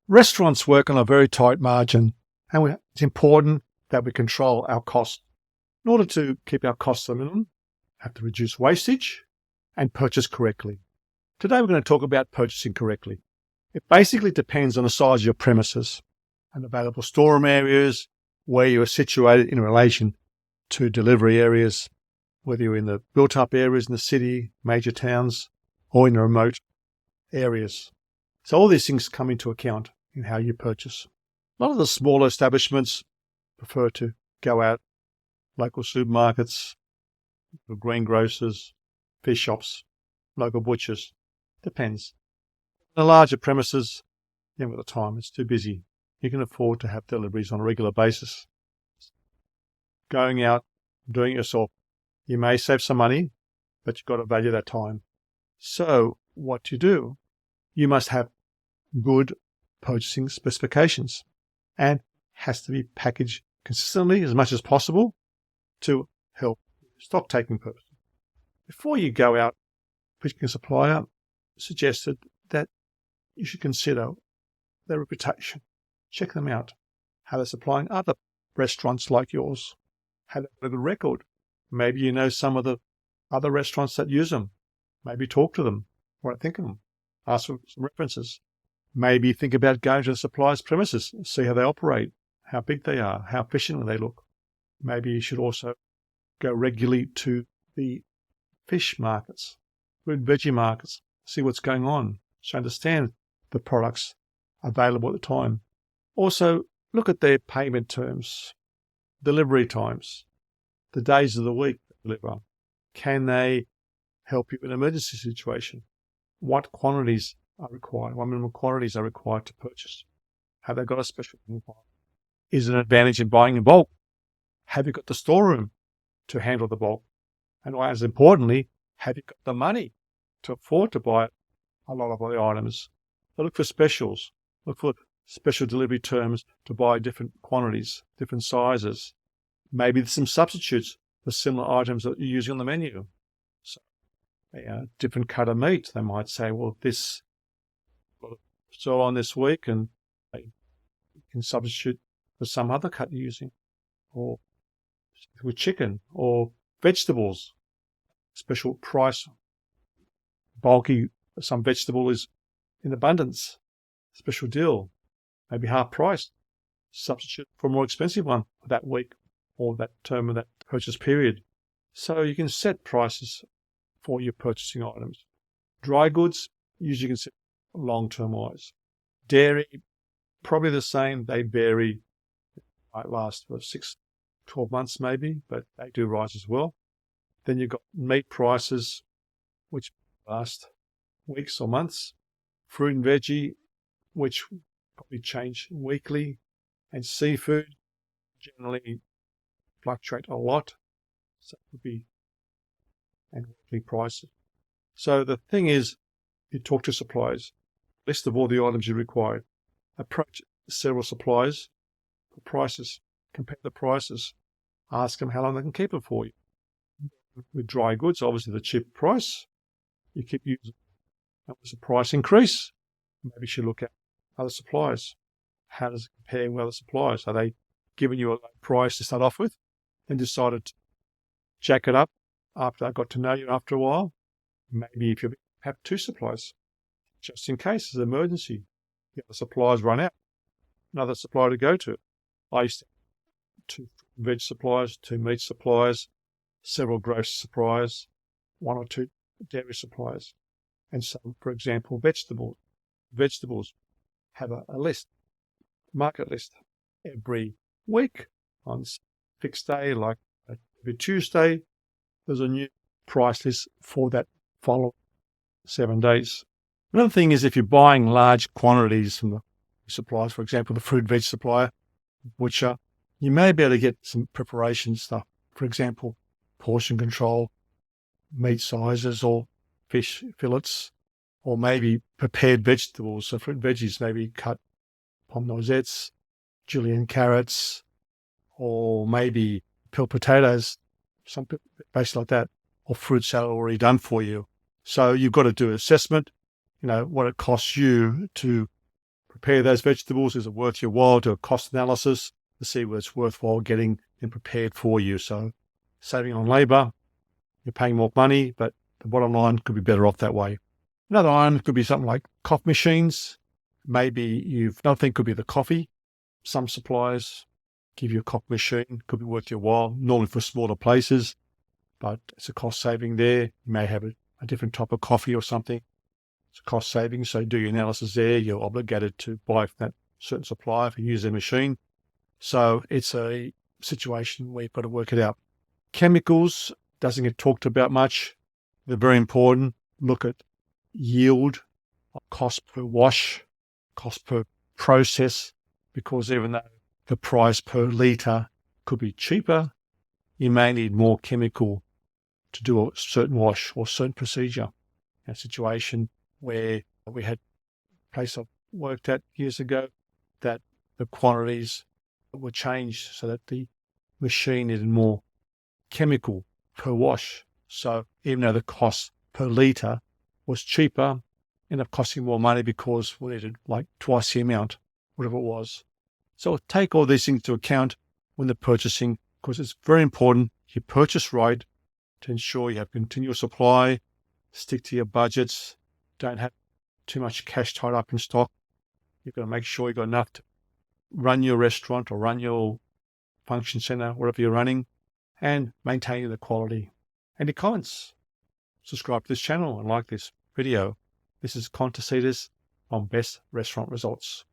Restaurants work on a very tight margin, and it's important that we control our costs. In order to keep our costs at a minimum, we have to reduce wastage and purchase correctly. Today we're going to talk about purchasing correctly. It basically depends on the size of your premises and available storeroom areas, where you are situated in relation to delivery areas, whether you're in the built-up areas in the city, major towns, or in the remote areas. So all these things come into account in how you purchase. A lot of the smaller establishments prefer to go out, local supermarkets, greengrocers, fish shops, local butchers. Depends. The larger premises, you haven't got the time, it's too busy. You can afford to have deliveries on a regular basis. Going out, doing it yourself, you may save some money, but you've got to value that time. So what do? You must have good purchasing specifications and has to be packaged consistently as much as possible to help stock taking purposes. Before you go out picking a supplier, suggested that you should consider their reputation. Check them out. How they're supplying other restaurants like yours. Have a good record. Maybe you know some of the other restaurants that use them. Maybe talk to them. What think of them. Ask for some references. Maybe think about going to the supplier's premises, see how they operate, how big they are, how efficient they look. Maybe you should also go regularly to the fish markets, fruit and veggie markets, see what's going on, so understand the products available at the time. Also, look at their payment terms, delivery times, the days of the week they deliver. Can they help you in an emergency situation? What quantities are required? What minimum quantities are required to purchase? Have they got a special requirement? Is it an advantage in buying in bulk? Have you got the storeroom to handle the bulk? And as importantly, have you got the money to afford to buy a lot of the items? So look for specials. Look for special delivery terms to buy different quantities, different sizes. Maybe there's some substitutes for similar items that you're using on the menu. So, different cut of meat. They might say, well, this so on this week, and you can substitute for some other cut you're using, or with chicken or vegetables. Special price, bulky, some vegetable is in abundance. Special deal, maybe half price. Substitute for a more expensive one for that week or that term of that purchase period. So you can set prices for your purchasing items. Dry goods, usually you can set long-term wise. Dairy, probably the same. They vary. Might last for 6-12 months maybe, but they do rise as well. Then you've got meat prices, which last weeks or months. Fruit and veggie, which probably change weekly. And seafood generally fluctuate a lot. So it would be and weekly prices. So the thing is, you talk to suppliers, list of all the items you require, approach several suppliers for prices, compare the prices, ask them how long they can keep it for you. With dry goods, obviously the cheap price, you keep using. And as the price increase, maybe you should look at other suppliers. How does it compare with other suppliers? Are they giving you a low price to start off with, then decided to jack it up after they got to know you after a while? Maybe if you have two suppliers, just in case there's an emergency, the other suppliers run out, another supplier to go to. I used to have 2 veg suppliers, 2 meat suppliers, several grocery suppliers, 1 or 2 dairy suppliers. And so, for example, vegetables have a list, market list, every week on a fixed day, like every Tuesday, there's a new price list for that following 7 days. Another thing is if you're buying large quantities from the suppliers, for example, the fruit veg supplier, butcher, you may be able to get some preparation stuff. For example, portion control, meat sizes or fish fillets, or maybe prepared vegetables. So fruit veggies, maybe cut pomme noisettes, julienne carrots, or maybe peeled potatoes, something based like that, or fruit salad already done for you. So you've got to do an assessment, what it costs you to prepare those vegetables? Is it worth your while? Do a cost analysis to see whether it's worthwhile getting them prepared for you. So saving on labor, you're paying more money, but the bottom line could be better off that way. Another item could be something like coffee machines. Maybe another thing could be the coffee. Some suppliers give you a coffee machine, could be worth your while, normally for smaller places, but it's a cost saving there. You may have a different type of coffee or something. It's a cost saving, so do your analysis there. You're obligated to buy from that certain supplier if you use their machine. So it's a situation where you've got to work it out. Chemicals doesn't get talked about much. They're very important. Look at yield, cost per wash, cost per process, because even though the price per litre could be cheaper, you may need more chemical to do a certain wash or certain procedure. A situation where we had a place I worked at years ago that the quantities were changed so that the machine needed more chemical per wash. So even though the cost per litre was cheaper, ended up costing more money because we needed like twice the amount, whatever it was. So take all these things into account when they're purchasing, because it's very important you purchase right to ensure you have continual supply, stick to your budgets, don't have too much cash tied up in stock. You've got to make sure you've got enough to run your restaurant or run your function center, whatever you're running, and maintaining the quality. Any comments? Subscribe to this channel and like this video. This is Contacetus on Best Restaurant Results.